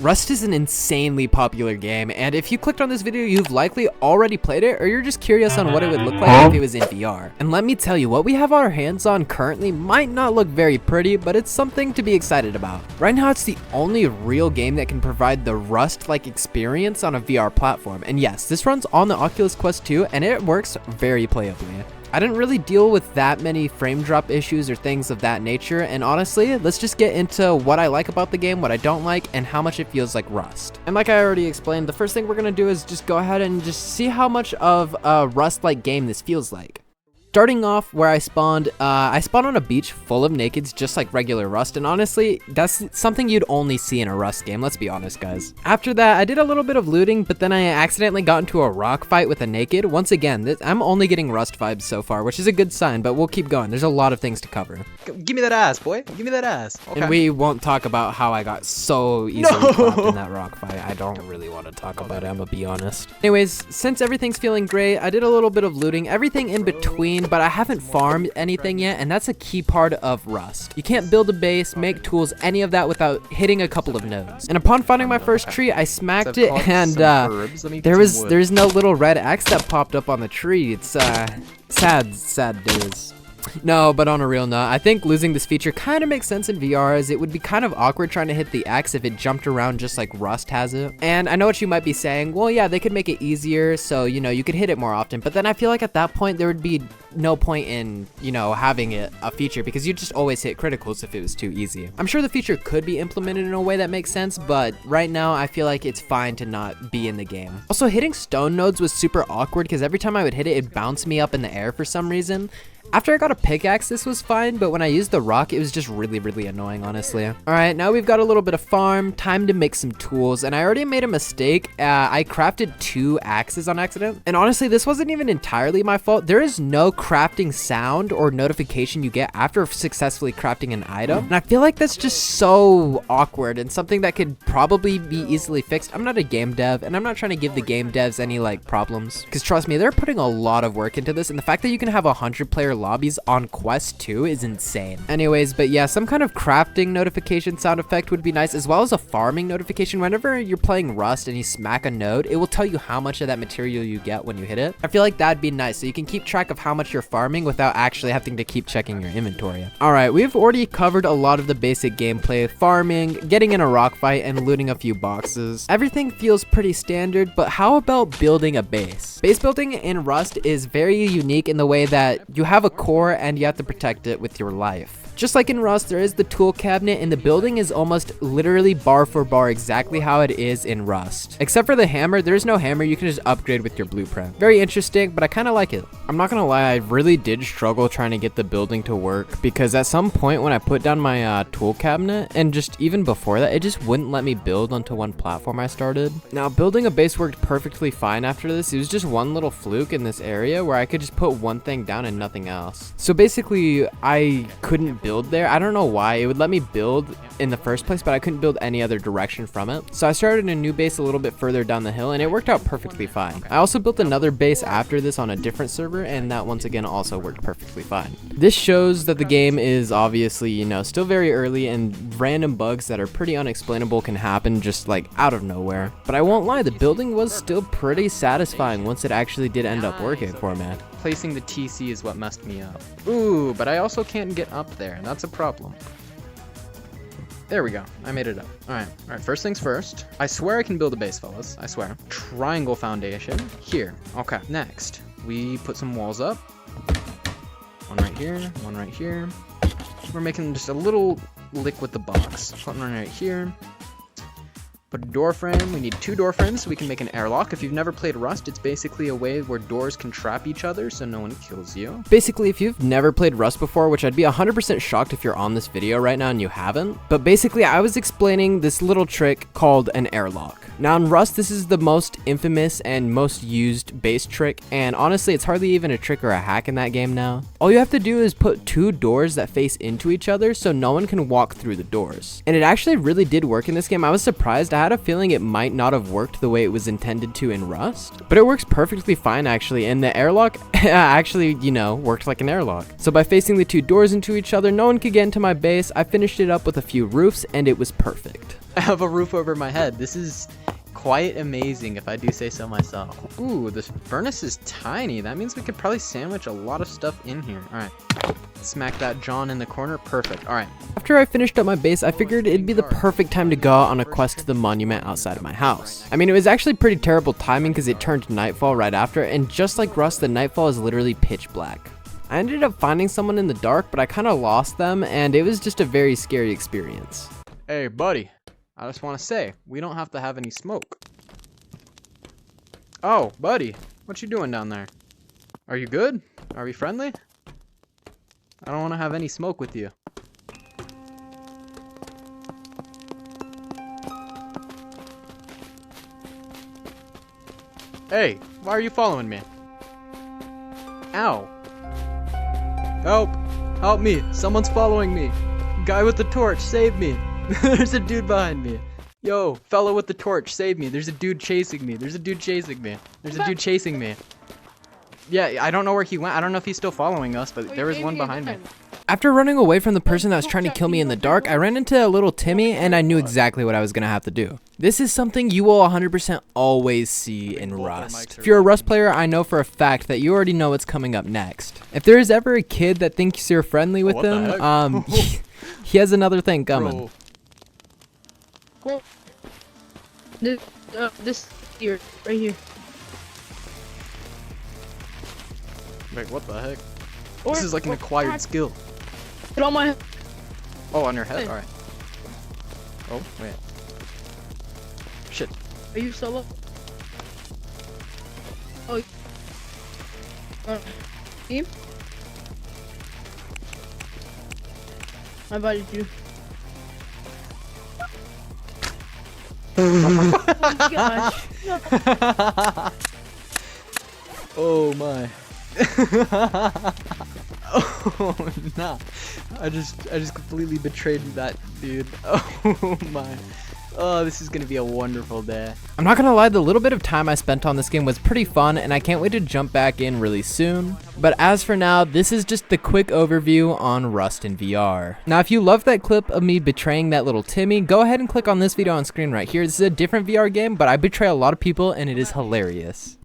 Rust is an insanely popular game, and if you clicked on this video, you've likely already played it, or you're just curious on what it would look like if it was in VR. And let me tell you, what we have our hands on currently might not look very pretty, but it's something to be excited about. Right now, it's the only real game that can provide the Rust-like experience on a VR platform. And yes, this runs on the Oculus Quest 2, and it works very playably. I didn't really deal with that many frame drop issues or things of that nature, and honestly, let's just get into what I like about the game, what I don't like, and how much it feels like Rust. And like I already explained, the first thing we're gonna do is just go ahead and just see how much of a Rust-like game this feels like. Starting off where I spawned on a beach full of nakeds just like regular Rust, and honestly, that's something you'd only see in a Rust game, let's be honest guys. After that, I did a little bit of looting, but then I accidentally got into a rock fight with a naked. Once again, I'm only getting Rust vibes so far, which is a good sign, but we'll keep going. There's a lot of things to cover. Give me that ass, boy. Give me that ass. Okay. And we won't talk about how I got so easily trapped in that rock fight. I don't really want to talk about it, I'm gonna be honest. Anyways, since everything's feeling great, I did a little bit of looting, everything in between, but I haven't farmed anything yet, and that's a key part of Rust. You can't build a base, make tools, any of that without hitting a couple of nodes. And upon finding my first tree, I smacked it, and there's no little red X that popped up on the tree. It's sad days. No, but on a real note, I think losing this feature kind of makes sense in VR, as it would be kind of awkward trying to hit the X if it jumped around just like Rust has it. And I know what you might be saying, well yeah, they could make it easier so, you know, you could hit it more often, but then I feel like at that point there would be no point in, you know, having it a feature because you just always hit criticals if it was too easy. I'm sure the feature could be implemented in a way that makes sense, but right now I feel like it's fine to not be in the game. Also, hitting stone nodes was super awkward because every time I would hit it, it'd bounce me up in the air for some reason. After I got a pickaxe, this was fine, but when I used the rock, it was just really annoying, honestly. Alright, now we've got a little bit of farm, time to make some tools, and I already made a mistake. I crafted 2 axes on accident, and honestly, this wasn't even entirely my fault. There is no crafting sound or notification you get after successfully crafting an item, and I feel like that's just so awkward and something that could probably be easily fixed. I'm not a game dev, and I'm not trying to give the game devs any, like, problems, because trust me, they're putting a lot of work into this, and the fact that you can have 100-player lobbies on Quest 2 is insane. Anyways, but yeah, some kind of crafting notification sound effect would be nice, as well as a farming notification. Whenever you're playing Rust and you smack a node, it will tell you how much of that material you get when you hit it. I feel like that'd be nice, so you can keep track of how much you're farming without actually having to keep checking your inventory. Alright, we've already covered a lot of the basic gameplay, farming, getting in a rock fight, and looting a few boxes. Everything feels pretty standard, but how about building a base? Base building in Rust is very unique in the way that you have a core and you have to protect it with your life. Just like in Rust, there is the tool cabinet, and the building is almost literally bar for bar exactly how it is in Rust. Except for the hammer, there is no hammer, you can just upgrade with your blueprint. Very interesting, but I kind of like it. I'm not gonna lie, I really did struggle trying to get the building to work, because at some point when I put down my tool cabinet, and just even before that, it just wouldn't let me build onto one platform I started. Now, building a base worked perfectly fine after this. It was just one little fluke in this area where I could just put one thing down and nothing else. So basically, I couldn't build there. I don't know why. It would let me build in the first place, but I couldn't build any other direction from it. So I started a new base a little bit further down the hill, and it worked out perfectly fine. I also built another base after this on a different server, and that once again also worked perfectly fine. This shows that the game is obviously, you know, still very early, and random bugs that are pretty unexplainable can happen just like out of nowhere. But I won't lie, the building was still pretty satisfying once it actually did end up working for me. Placing the TC is what messed me up. Ooh, but I also can't get up there, and that's a problem. There we go. I made it up. Alright, first things first. I swear I can build a base, fellas. I swear. Triangle foundation. Here. Okay, next. We put some walls up. One right here, one right here. We're making just a little lick with the box. Put one right here. Put a door frame. We need 2 door frames so we can make an airlock. If you've never played Rust, it's basically a way where doors can trap each other so no one kills you. Basically, if you've never played Rust before, which I'd be 100% shocked if you're on this video right now and you haven't, but basically I was explaining this little trick called an airlock. Now in Rust, this is the most infamous and most used base trick, and honestly, it's hardly even a trick or a hack in that game now. All you have to do is put 2 doors that face into each other so no one can walk through the doors. And it actually really did work in this game. I was surprised. I had a feeling it might not have worked the way it was intended to in Rust, but it works perfectly fine actually, and the airlock actually, you know, worked like an airlock. So by facing the two doors into each other, no one could get into my base. I finished it up with a few roofs, and it was perfect. I have a roof over my head. This is quite amazing if I do say so myself. Ooh, this furnace is tiny. That means we could probably sandwich a lot of stuff in here. All right. Smack that John in the corner. Perfect. All right. After I finished up my base, I figured it'd be the perfect time to go on a quest to the monument outside of my house. I mean, it was actually pretty terrible timing because it turned nightfall right after, and just like Rust, the nightfall is literally pitch black. I ended up finding someone in the dark, but I kind of lost them, and it was just a very scary experience. Hey, buddy. I just want to say, we don't have to have any smoke. Oh, buddy. What you doing down there? Are you good? Are we friendly? I don't want to have any smoke with you. Hey, why are you following me? Ow. Help! Help me! Someone's following me! Guy with the torch, save me! There's a dude behind me! Yo, fellow with the torch, save me! There's a dude chasing me! There's a dude chasing me! There's a dude chasing me! Yeah, I don't know where he went. I don't know if he's still following us, but there was one behind me. After running away from the person that was trying to kill me in the dark, I ran into a little Timmy, and I knew exactly what I was going to have to do. This is something you will 100% always see in Rust. If you're a Rust player, I know for a fact that you already know what's coming up next. If there is ever a kid that thinks you're friendly with him, he has another thing coming. Well, this here, right here. Wait, what the heck? This is like an acquired skill. Get on my head. Oh, on your head? Alright. Oh, wait. Shit. Are you solo? Oh. Team? I invited you. Oh my gosh. Oh my. Oh nah. I just completely betrayed that dude. Oh my. Oh, this is gonna be a wonderful day. I'm not gonna lie, the little bit of time I spent on this game was pretty fun, and I can't wait to jump back in really soon. But as for now, this is just the quick overview on Rust in VR. Now, if you love that clip of me betraying that little Timmy, go ahead and click on this video on screen right here. This is a different VR game, but I betray a lot of people, and it is hilarious.